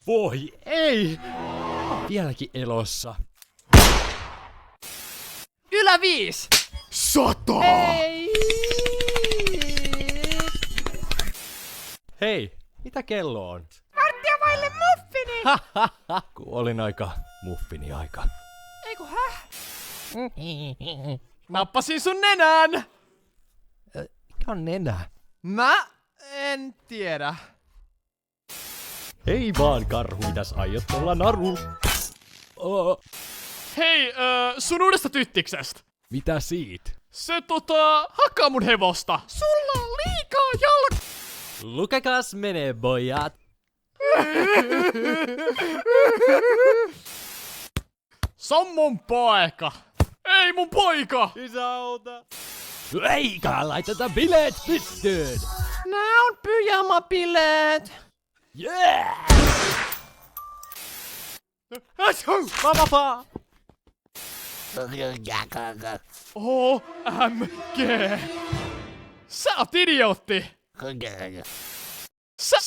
Voi ei! Vieläkin elossa. Ylä 5! 100! Ei! Hei, mitä kello on? Varttia vaille muffini! Kuolin aika, muffini aika. Eiku häh? Nappasin sun nenään! Mikä on nenä? Mä en tiedä. Hei vaan karhu, mitäs aiot olla naru? Hei, sun uudesta tyttiksestä. Mitä siitä? Se hakkaa mun hevosta. Sulla on liikaa Lukekas menee, pojat. Se on mun poika. Ei mun poika! Isauta. Eikä laiteta bileet pystyyn. Nää on pyjamabileet. Yeah! Mä vapaa. OMG. Sä oot idiootti. Sä...